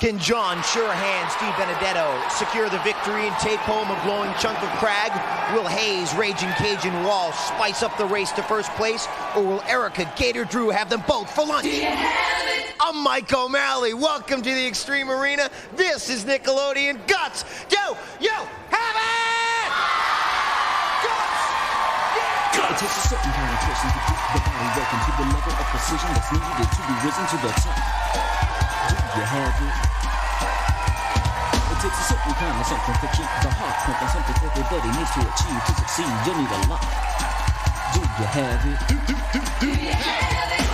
Can John Sure Hands Dibenedetto secure the victory and take home a glowing chunk of crag? Will Hayes, Ragin, Cajin, Walsh spice up the race to first place? Or will Erica, Gator, Drew have them both for lunch? I'm Mike O'Malley. Welcome to the Extreme Arena. This is Nickelodeon Guts. Yo, have it! Guts! Yeah! It takes a certain kind of person to keep the body working to the level of precision that's needed to be risen to the top. Do you have it? It takes a certain kind of something to keep the heart pumping, something everybody needs to achieve to succeed. You'll need a lot. Do you have it? Do you have it?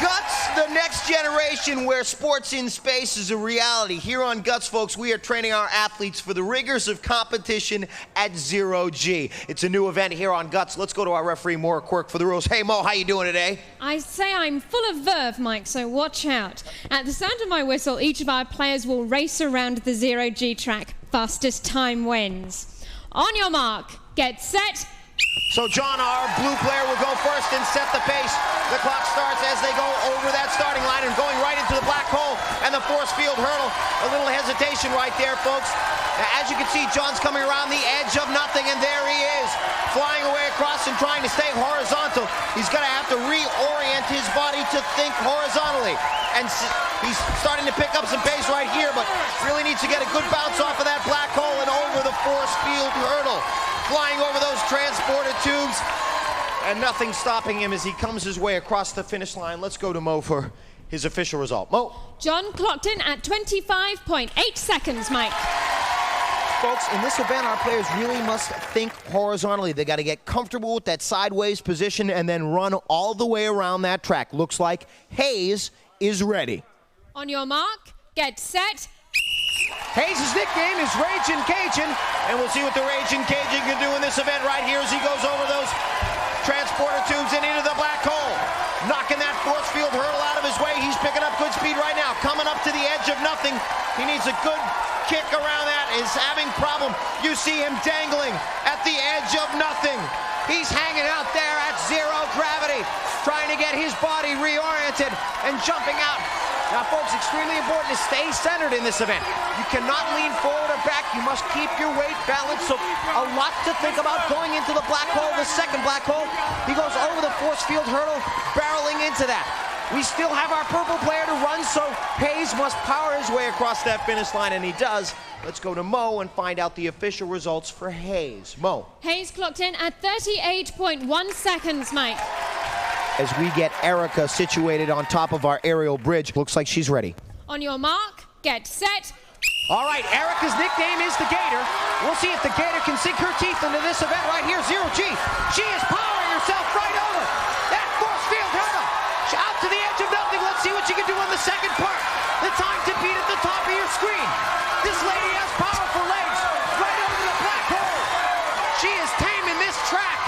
Guts, the next generation where sports in space is a reality. Here on Guts, folks, we are training our athletes for the rigors of competition at Zero G. It's a new event here on Guts. Let's go to our referee, Moira Quirk, for the rules. Hey, Mo, how you doing today? I say I'm full of verve, Mike, so watch out. At the sound of my whistle, each of our players will race around the Zero G track. Fastest time wins. On your mark, get set. So John, our blue player, will go first and set the pace. The clock starts as they go over that starting line and going right into the black hole and the force field hurdle. A little hesitation right there, folks. Now, as you can see, John's coming around the edge of nothing, and there he is, flying away across and trying to stay horizontal. He's going to have to reorient his body to think horizontally. And he's starting to pick up some pace right here, but really needs to get a good bounce off of that black hole and over the force field hurdle. Flying over those transporter tubes, and nothing stopping him as he comes his way across the finish line. Let's go to Mo for his official result. Mo. John clocked in at 25.8 seconds, Mike. Folks, in this event, our players really must think horizontally. They got to get comfortable with that sideways position and then run all the way around that track. Looks like Hayes is ready. On your mark, get set. Hayes' nickname is Ragin Cajin, and we'll see what the Ragin Cajin can do in this event right here as he goes over those transporter tubes and into the black hole. Knocking that force field hurdle out of his way. He's picking up good speed right now. Coming up to the edge of nothing. He needs a good kick around that. Is having problem. You see him dangling at the edge of nothing. He's hanging out there at zero gravity, trying to get his body reoriented and jumping out. Now, folks, extremely important to stay centered in this event. You cannot lean forward or back. You must keep your weight balanced. So a lot to think about going into the black hole, the second black hole. He goes over the force field hurdle, barreling into that. We still have our purple player to run, so Hayes must power his way across that finish line, and he does. Let's go to Mo and find out the official results for Hayes. Mo. Hayes clocked in at 38.1 seconds, Mike. As we get Erica situated on top of our aerial bridge, looks like she's ready. On your mark, get set. All right, Erica's nickname is the Gator. We'll see if the Gator can sink her teeth into this event right here, Zero G. She is powering herself right over that force field hurdle. Out to the edge of nothing. Let's see what she can do on the second part. The time to beat at the top of your screen. This lady has powerful legs right over the black hole. She is taming this track.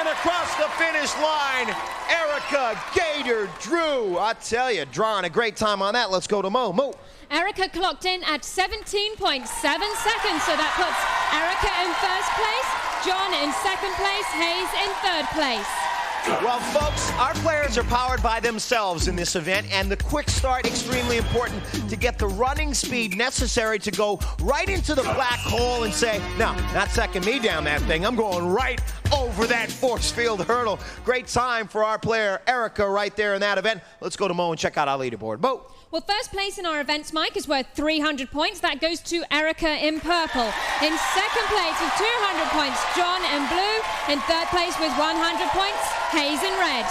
And across the finish line, Erica, Gator, Drew. I tell you, drawing a great time on that. Let's go to Mo. Mo. Erica clocked in at 17.7 seconds, so that puts Erica in first place, John in second place, Hayes in third place. Well, folks, our players are powered by themselves in this event, and the quick start extremely important to get the running speed necessary to go right into the black hole and say, no, not second me down that thing. I'm going right over that force field hurdle. Great time for our player, Erica, right there in that event. Let's go to Mo and check out our leaderboard. Mo. Well, first place in our events, Mike, is worth 300 points. That goes to Erica in purple. In second place with 200 points, John in blue. In third place with 100 points, Hayes in red.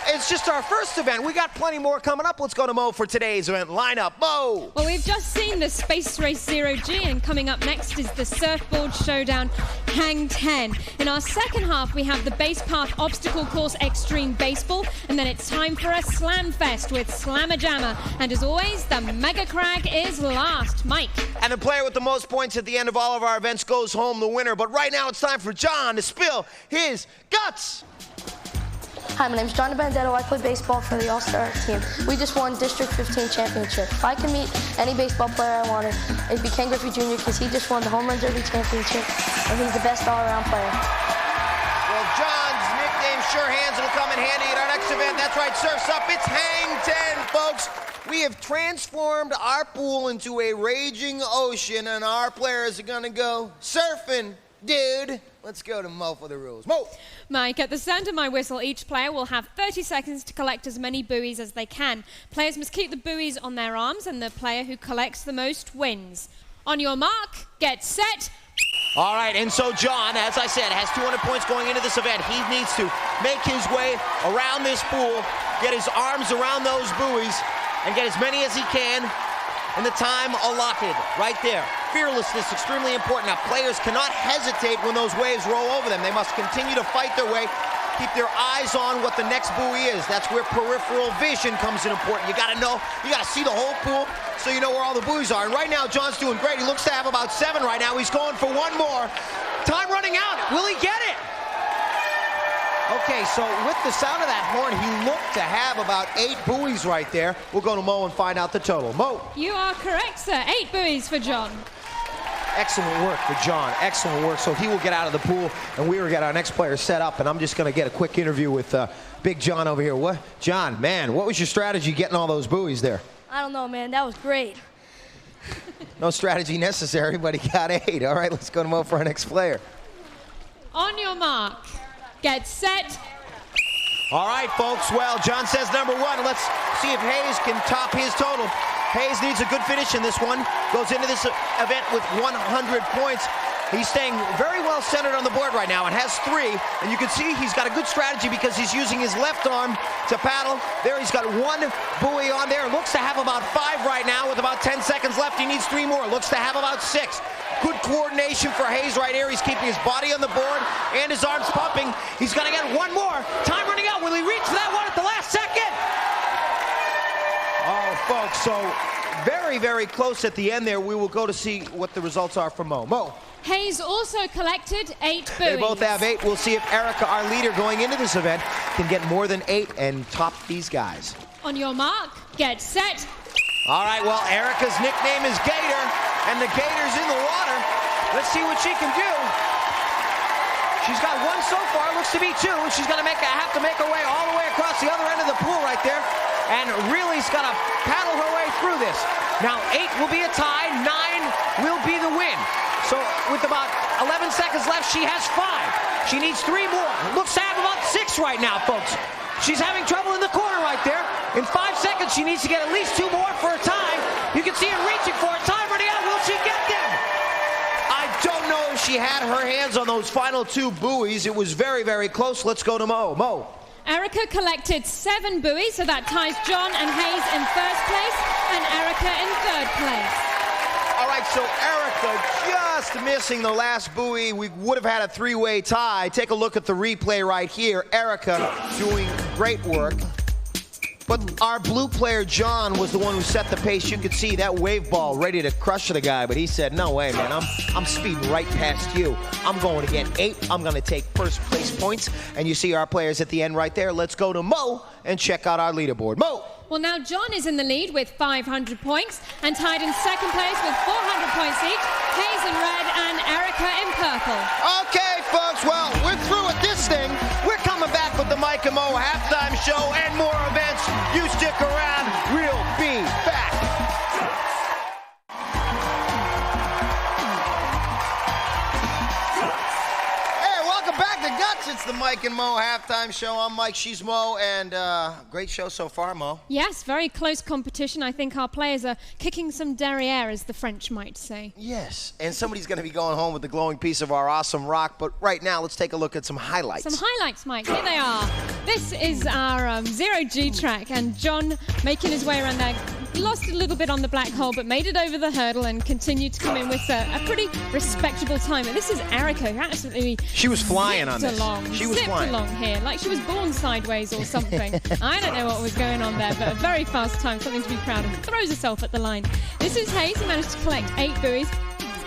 It's just our first event. We got plenty more coming up. Let's go to Mo for today's event lineup. Mo! Well, we've just seen the Space Race Zero G, and coming up next is the Surfboard Showdown Hang 10. In our second half, we have the Base Path Obstacle Course Extreme Baseball, and then it's time for a Slam Fest with Slamma Jamma. And as always, the Mega Crag is last. Mike. And the player with the most points at the end of all of our events goes home the winner. But right now, it's time for John to spill his guts. Hi, my name is John Dibenedetto. I play baseball for the All-Star team. We just won District 15 championship. If I could meet any baseball player I wanted, it'd be Ken Griffey Jr. because he just won the Home Run Derby championship, and he's the best all-around player. Well, John's nickname sure hands will come in handy at our next event. That's right, Surf's Up. It's Hang 10, folks. We have transformed our pool into a raging ocean, and our players are going to go surfing, dude. Let's go to Mo for the rules. Mo! Mike, at the sound of my whistle, each player will have 30 seconds to collect as many buoys as they can. Players must keep the buoys on their arms, and the player who collects the most wins. On your mark, get set. All right, and so John, as I said, has 200 points going into this event. He needs to make his way around this pool, get his arms around those buoys, and get as many as he can in the time allotted right there. Fearlessness, extremely important. Now, players cannot hesitate when those waves roll over them. They must continue to fight their way, keep their eyes on what the next buoy is. That's where peripheral vision comes in important. You gotta know, you gotta see the whole pool so you know where all the buoys are. And right now, John's doing great. He looks to have about 7 right now. He's going for one more. Time running out. Will he get it? Okay, so with the sound of that horn, he looked to have about 8 buoys right there. We'll go to Mo and find out the total. Mo. You are correct, sir. 8 buoys for John. Excellent work for John. Excellent work. So he will get out of the pool, and we will get our next player set up. And I'm just going to get a quick interview with Big John over here. What, John, man, what was your strategy getting all those buoys there? I don't know, man. That was great. No strategy necessary, but he got 8. All right, let's go to Mo for our next player. On your mark, get set. All right, folks. Well, John says number 1. Let's see if Hayes can top his total. Hayes needs a good finish in this one. Goes into this event with 100 points. He's staying very well centered on the board right now and has 3. And you can see he's got a good strategy because he's using his left arm to paddle. There he's got 1 buoy on there. Looks to have about 5 right now with about 10 seconds left. He needs 3 more. Looks to have about 6. Good coordination for Hayes right here. He's keeping his body on the board and his arms pumping. He's going to get 1 more. Time running out. Will he reach for that one at the last second? Oh, folks, so very, very close at the end there. We will go to see what the results are for Mo. Mo. Hayes also collected 8 buoys. They both have 8. We'll see if Erica, our leader going into this event, can get more than 8 and top these guys. On your mark, get set. All right, well, Erica's nickname is Gator, and the Gator's in the water. Let's see what she can do. She's got 1 so far, looks to be 2. She's going to have to make her way all the way across the other end of the pool right there, and really's got to paddle her way through this. Now, 8 will be a tie, 9 will be the win. So with about 11 seconds left, she has 5. She needs 3 more. Looks to have about 6 right now, folks. She's having trouble in the corner right there. In 5 seconds, she needs to get at least 2 more for a tie. You can see her reaching for it. Time running out. Will she get them? I don't know if she had her hands on those final 2 buoys. It was very, very close. Let's go to Mo. Mo. Erica collected 7 buoys, so that ties John and Hayes in 1st place and Erica in 3rd place. All right, so Erica just missing the last buoy. We would have had a 3-way tie. Take a look at the replay right here. Erica doing great work. But our blue player, John, was the one who set the pace. You could see that wave ball ready to crush the guy, but he said, no way, man, I'm speeding right past you. I'm going to get 8. I'm going to take 1st place points. And you see our players at the end right there. Let's go to Mo and check out our leaderboard. Mo. Well, now John is in the lead with 500 points and tied in 2nd place with 400 points each. Hayes in red and Erica in purple. Okay, folks, well, we're through with this thing. We're coming back with the Mike and Mo halftime show and more events. You stick around. We'll be back. It's the Mike and Mo halftime show. I'm Mike, she's Mo, and great show so far, Mo. Yes, very close competition. I think our players are kicking some derriere, as the French might say. Yes, and somebody's going to be going home with the glowing piece of our awesome rock, but right now, let's take a look at some highlights. Some highlights, Mike. Here they are. This is our 0G track, and John making his way around there. He lost a little bit on the black hole, but made it over the hurdle and continued to come in with a pretty respectable time. And this is Erica, who absolutely she was flying on this. She was flying along here, like she was born sideways or something. I don't know what was going on there, but a very fast time, something to be proud of. Throws herself at the line. This is Hayes, who managed to collect 8 buoys.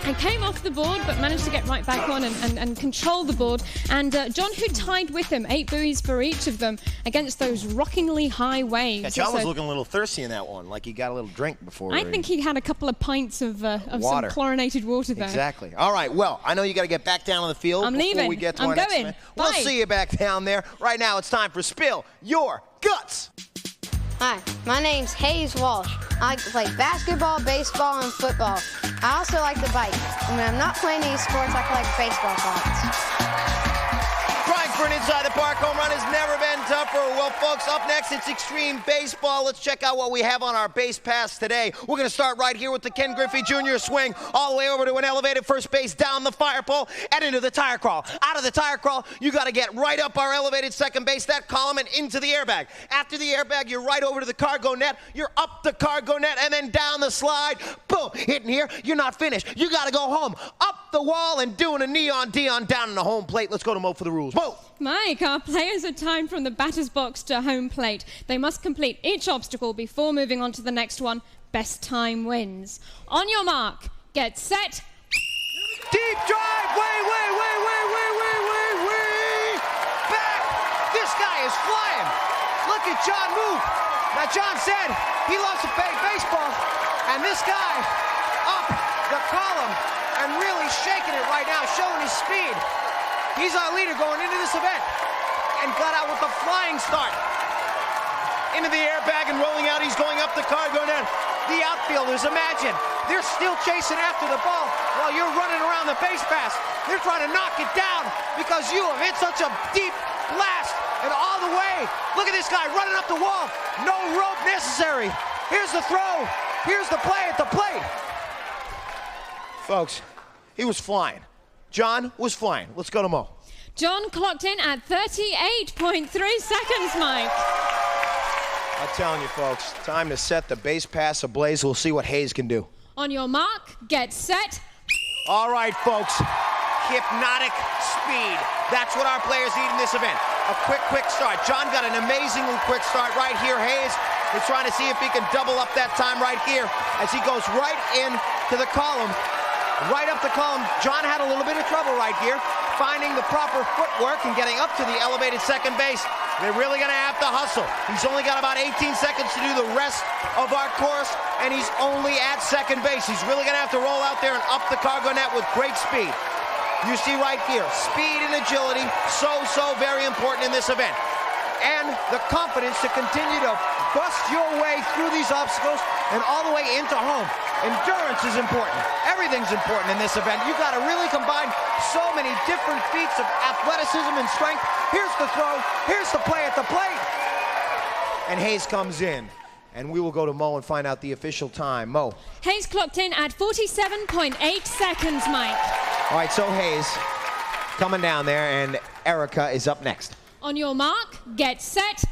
and came off the board, but managed to get right back on and control the board. And John, who tied with him, 8 buoys for each of them against those rockingly high waves. Yeah, John was looking a little thirsty in that one, like he got a little drink before. I think he had a couple of pints of some chlorinated water there. Exactly. All right, well, I know you got to get back down on the field before we get to our next event. We'll see you back down there. Right now, it's time for Spill Your Guts. Hi, my name's Hayes Walsh. I like to play basketball, baseball, and football. I also like to bike. And when I'm not playing these sports, I collect baseball cards. Trying for an inside the park home run has never been tougher. Well, folks, up next, it's Extreme Baseball. Let's check out what we have on our base pass today. We're going to start right here with the Ken Griffey Jr. swing, all the way over to an elevated first base, down the fire pole, and into the tire crawl. Out of the tire crawl, you got to get right up our elevated second base, that column, and into the airbag. After the airbag, you're right over to the cargo net. You're up the cargo net, and then down the slide. Boom, hitting here. You're not finished. You got to go home. Up the wall and doing a neon Dion down in the home plate. Let's go to Mo for the rules. Mo. Mike, our players are timed from the batter's box to home plate. They must complete each obstacle before moving on to the next one. Best time wins. On your mark, get set. Deep drive, way back. This guy is flying. Look at John move. Now, John said he loves to play baseball, and this guy up the column and really shaking it right now, showing his speed. He's our leader going into this event and got out with a flying start. Into the airbag and rolling out, he's going up the cargo net. The outfielders, imagine, they're still chasing after the ball while you're running around the base pass. They're trying to knock it down because you have hit such a deep blast and all the way. Look at this guy running up the wall. No rope necessary. Here's the throw. Here's the play at the plate. Folks, he was flying. John was flying. Let's go to Mo. John clocked in at 38.3 seconds, Mike. I'm telling you, folks, time to set the base pass ablaze. We'll see what Hayes can do. On your mark, get set. All right, folks. Hypnotic speed. That's what our players need in this event. A quick start. John got an amazingly quick start right here. Hayes is trying to see if he can double up that time right here as he goes right into the column. Right up the column. John had a little bit of trouble right here, finding the proper footwork and getting up to the elevated second base. They're really going to have to hustle. He's only got about 18 seconds to do the rest of our course, and he's only at second base. He's really going to have to roll out there and up the cargo net with great speed. You see right here, speed and agility, so very important in this event. And the confidence to continue to bust your way through these obstacles and all the way into home. Endurance is important. Everything's important in this event. You've got to really combine so many different feats of athleticism and strength. Here's the throw. Here's the play at the plate. And Hayes comes in. And we will go to Mo and find out the official time. Mo. Hayes clocked in at 47.8 seconds, Mike. All right, so Hayes coming down there, and Erica is up next. On your mark, get set.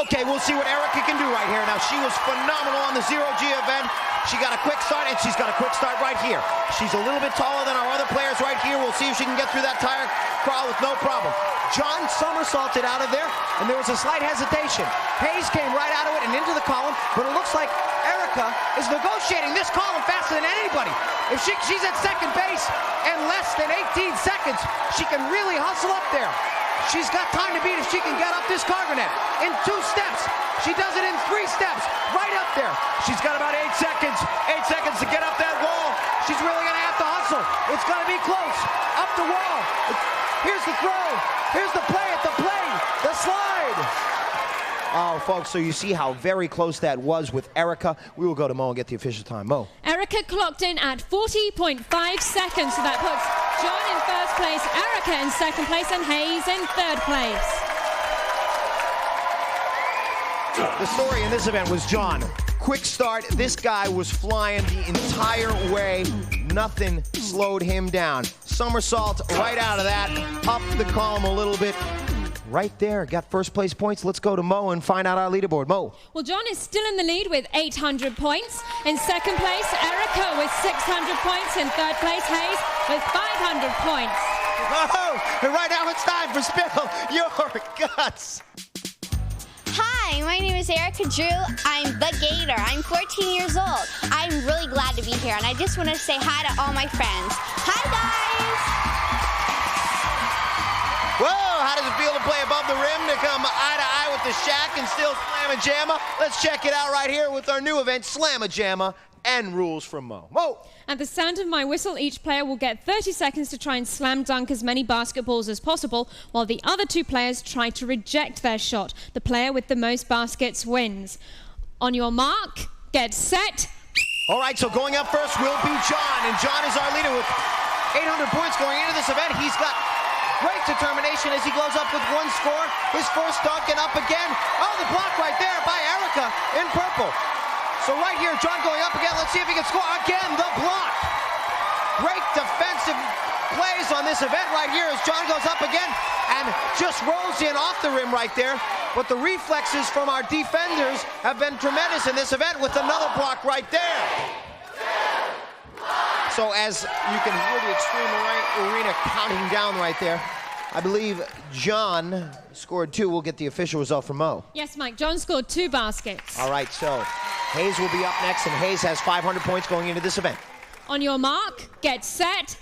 Okay, we'll see what Erica can do right here. Now, she was phenomenal on the Zero-G event. She got a quick start, and she's got a quick start right here. She's a little bit taller than our other players right here. We'll see if she can get through that tire crawl with no problem. John somersaulted out of there, and there was a slight hesitation. Hayes came right out of it and into the column, but it looks like Erica is negotiating this column faster than anybody. If she's at second base in less than 18 seconds, she can really hustle up there. She's got time to beat if she can get up this cargo net in 2 steps. She does it in 3 steps, right up there. She's got about 8 seconds. 8 seconds to get up that wall. She's really going to have to hustle. It's going to be close. Up the wall. Here's the throw. Here's the play at the plate. The slide. Oh, folks, so you see how very close that was with Erica. We will go to Mo and get the official time. Mo. Erica clocked in at 40.5 seconds, so that puts John in first place, Erica in second place, and Hayes in third place. The story in this event was John. Quick start. This guy was flying the entire way. Nothing slowed him down. Somersault right out of that. Up the column a little bit. Right there, got first place points. Let's go to Mo and find out our leaderboard. Mo. Well, John is still in the lead with 800 points. In second place, Erica with 600 points. In third place, Hayes with 500 points. Oh, and right now it's time for Spill Your Guts. Hi, Hi, my name is Erica Drew. I'm the Gator. I'm 14 years old. I'm really glad to be here, and I just want to say hi to all my friends. Hi, guys! Whoa, how does it feel to play above the rim, to come eye-to-eye with the Shaq and still Slam-A-Jamma? Let's check it out right here with our new event, Slam-A-Jamma, and rules from Mo. Mo! At the sound of my whistle, each player will get 30 seconds to try and slam dunk as many basketballs as possible, while the other two players try to reject their shot. The player with the most baskets wins. On your mark, get set. All right, so going up first will be John, and John is our leader with 800 points going into this event. He's got great determination as he goes up with one score. His first dunk and up again. Oh, the block right there by Erica in purple. So right here, John going up again. Let's see if he can score again. The block. Great defensive plays on this event right here as John goes up again and just rolls in off the rim right there. But the reflexes from our defenders have been tremendous in this event with another block right there. So as you can hear the Extreme Arena counting down right there, I believe John scored 2. We'll get the official result from Mo. Yes, Mike, John scored 2 baskets. All right, so Hayes will be up next, and Hayes has 500 points going into this event. On your mark, get set.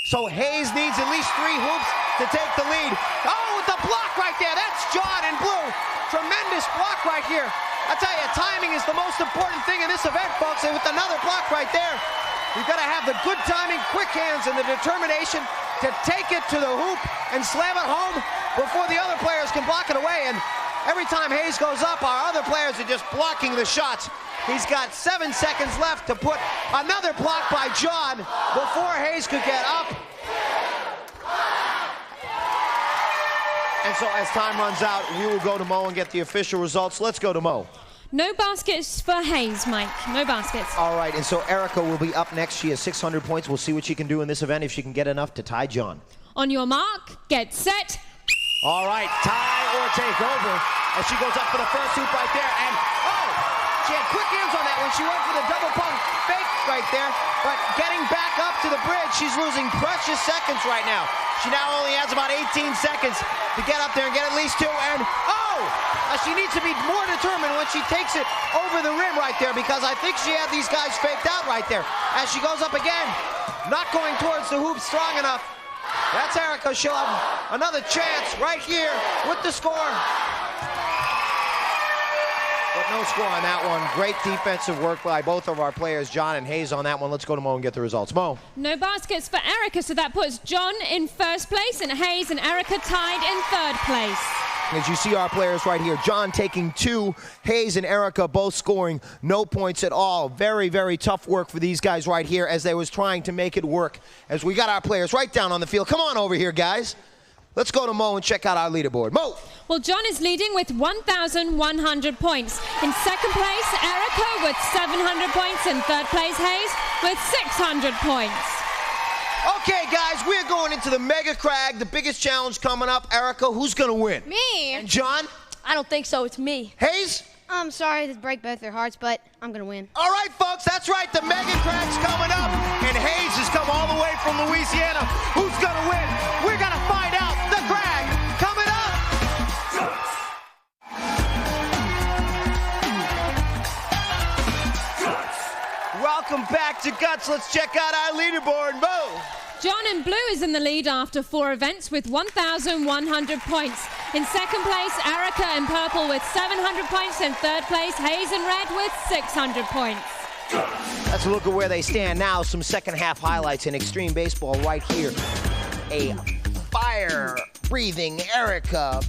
So Hayes needs at least 3 hoops to take the lead. Oh, the block right there. That's John in blue. Tremendous block right here. I tell you, timing is the most important thing in this event, folks, and with another block right there, you've got to have the good timing, quick hands, and the determination to take it to the hoop and slam it home before the other players can block it away. And every time Hayes goes up, our other players are just blocking the shots. He's got 7 seconds left to put another block by John before Hayes could get up. And so as time runs out, we will go to Mo and get the official results. Let's go to Mo. No baskets for Hayes, Mike. No baskets. All right, and so Erica will be up next. She has 600 points. We'll see what she can do in this event if she can get enough to tie John. On your mark, get set. All right, tie or take over as she goes up for the first hoop right there. And, oh, she had quick hands on that one. She went for the double pump fake right there. But getting back up to the bridge, she's losing precious seconds right now. She now only has about 18 seconds to get up there and get at least 2. And, oh, she needs to be more determined when she takes it over the rim right there, because I think she had these guys faked out right there. As she goes up again, not going towards the hoop strong enough. That's Erica. She'll have another chance right here with the score. But no score on that one. Great defensive work by both of our players, John and Hayes, on that one. Let's go to Mo and get the results. Mo. No baskets for Erica, so that puts John in first place and Hayes and Erica tied in third place. As you see our players right here, John taking 2, Hayes and Erica both scoring no points at all. Very, very tough work for these guys right here as they was trying to make it work. As we got our players right down on the field. Come on over here, guys. Let's go to Mo and check out our leaderboard. Mo! Well, John is leading with 1,100 points. In second place, Erica with 700 points. In third place, Hayes with 600 points. Okay, guys, we're going into the Mega Crag, the biggest challenge coming up. Erica, who's going to win? Me. And John? I don't think so. It's me. Hayes? I'm sorry to break both their hearts, but I'm going to win. All right, folks, that's right. The Mega Crag's coming up, and Hayes has come all the way from Louisiana. Who's going to win? We're going to find out. The Crag coming up. Welcome back to Guts. Let's check out our leaderboard. Mo. John in blue is in the lead after 4 events with 1,100 points. In second place, Erica in purple with 700 points. In third place, Hayes in red with 600 points. Let's look at where they stand now. Some second half highlights in extreme baseball right here. A fire-breathing Erica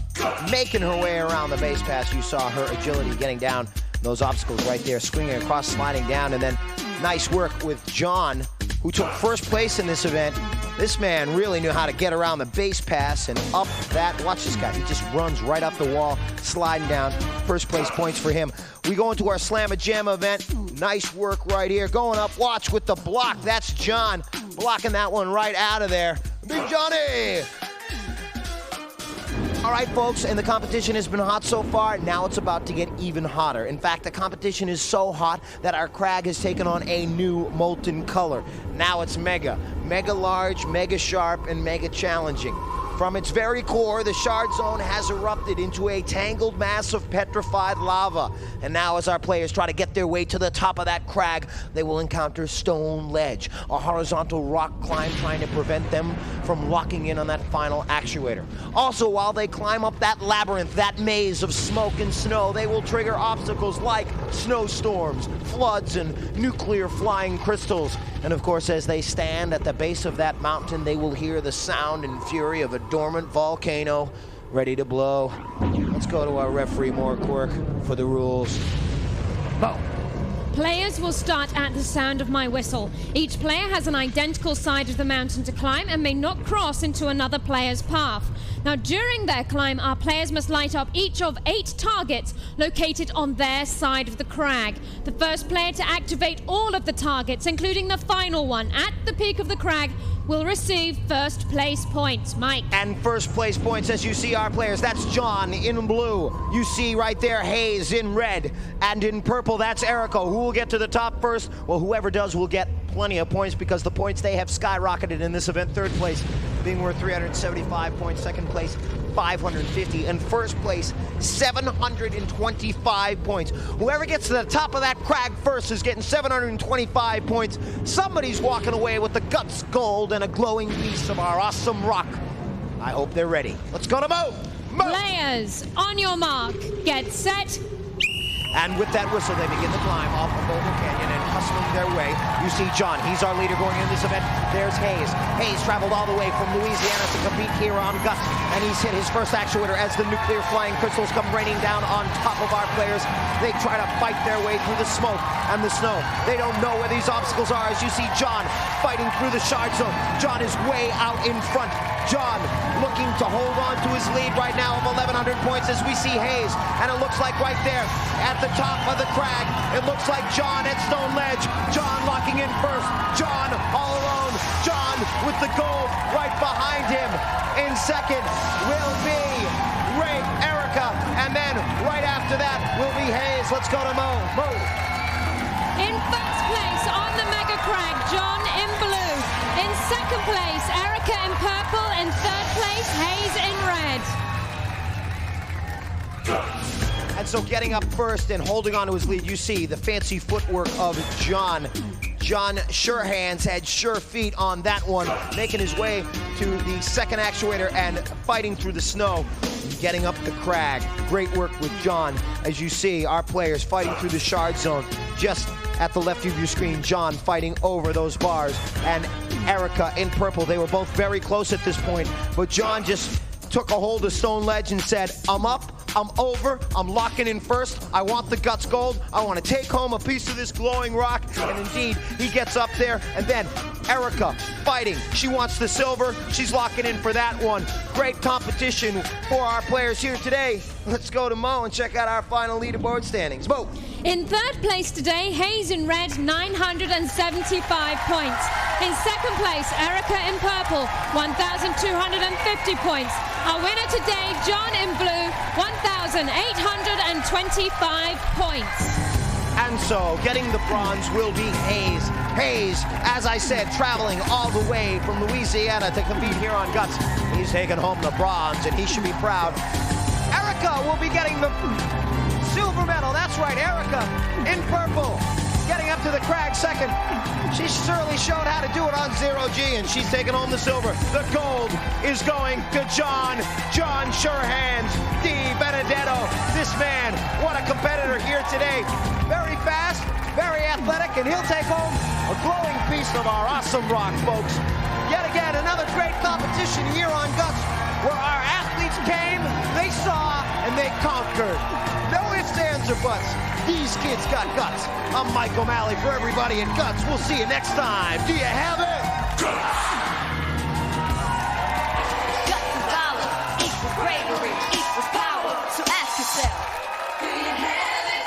making her way around the base pass. You saw her agility getting down those obstacles right there, swinging across, sliding down, and then nice work with John, who took first place in this event. This man really knew how to get around the base pass and up that. Watch this guy. He just runs right up the wall, sliding down. First place points for him. We go into our Slam-A-Jamma event. Nice work right here. Going up, watch with the block. That's John blocking that one right out of there. Big Johnny! All right, folks, and the competition has been hot so far. Now it's about to get even hotter. In fact, the competition is so hot that our crag has taken on a new molten color. Now it's mega. Mega large, mega sharp, and mega challenging. From its very core, the shard zone has erupted into a tangled mass of petrified lava. And now as our players try to get their way to the top of that crag, they will encounter stone ledge, a horizontal rock climb trying to prevent them from locking in on that final actuator. Also, while they climb up that labyrinth, that maze of smoke and snow, they will trigger obstacles like snowstorms, floods, and nuclear flying crystals. And of course, as they stand at the base of that mountain, they will hear the sound and fury of a dormant volcano ready to blow. Let's go to our referee, more Quirk, for the rules. Bo. Players will start at the sound of my whistle. Each player has an identical side of the mountain to climb and may not cross into another player's path. Now, during their climb, our players must light up each of 8 targets located on their side of the crag. The first player to activate all of the targets, including the final one at the peak of the crag, will receive first place points. Mike. And first place points, as you see our players, that's John in blue. You see right there Hayes in red. And in purple, that's Erica. Who will get to the top first? Well, whoever does will get plenty of points because the points they have skyrocketed in this event. Third place being worth 375 points. Second place, 550. And first place, 725 points. Whoever gets to the top of that crag first is getting 725 points. Somebody's walking away with the Guts gold and a glowing piece of our awesome rock. I hope they're ready. Let's go to Mo. Mo. Players, on your mark, get set. And with that whistle, they begin the climb off of Boulder Canyon and hustling their way. You see John, he's our leader going into this event. There's Hayes. Hayes traveled all the way from Louisiana to compete here on Guts, and he's hit his first actuator as the nuclear flying crystals come raining down on top of our players. They try to fight their way through the smoke and the snow. They don't know where these obstacles are as you see John fighting through the shard zone. John is way out in front. John looking to hold on to his lead right now of 1,100 points as we see Hayes, and it looks like right there at the top of the crag, it looks like John at Stone Ledge. John locking in first. John all alone. John with the gold right behind him. In second will be Erica, and then right after that will be Hayes. Let's go to Mo. Mo. In first place on the mega crag, John in blue. In second place, Erica in purple. In third place, Hayes in red. And so getting up first and holding on to his lead, you see the fancy footwork of John. John, sure hands, had sure feet on that one, making his way to the second actuator and fighting through the snow, getting up the crag. Great work with John. As you see, our players fighting through the shard zone. Just at the left of your screen, John fighting over those bars, and Erica in purple. They were both very close at this point, but John just took a hold of Stone Ledge and said, I'm up, I'm over, I'm locking in first, I want the Guts gold, I want to take home a piece of this glowing rock, and indeed, he gets up there, and then Erica fighting, she wants the silver, she's locking in for that one. Great competition for our players here today. Let's go to Mo and check out our final leaderboard standings. Mo. In third place today, Hayes in red, 975 points. In second place, Erica in purple, 1,250 points. Our winner today, John in blue, 1,825 points. And so, getting the bronze will be Hayes. Hayes, as I said, traveling all the way from Louisiana to compete here on Guts. He's taking home the bronze, and he should be proud. Erica will be getting the silver medal. That's right, Erica in purple, getting up to the crag second. She certainly showed how to do it on Zero G, and she's taking home the silver. The gold is going to John. John Surehands, Dibenedetto. This man, what a competitor here today. Very fast, very athletic, and he'll take home a glowing piece of our awesome rock, folks. Yet again, another great competition here on Guts, where our athletes came, they saw, and they conquered. No ifs, ands, or buts. These kids got guts. I'm Mike O'Malley for everybody in Guts. We'll see you next time. Do you have it? Guts! Guts and dollar equals bravery, equals power. So ask yourself, do you have it?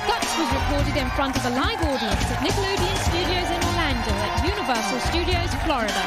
Guts was recorded in front of a live audience at Nickelodeon Studios in Orlando at Universal Studios, Florida.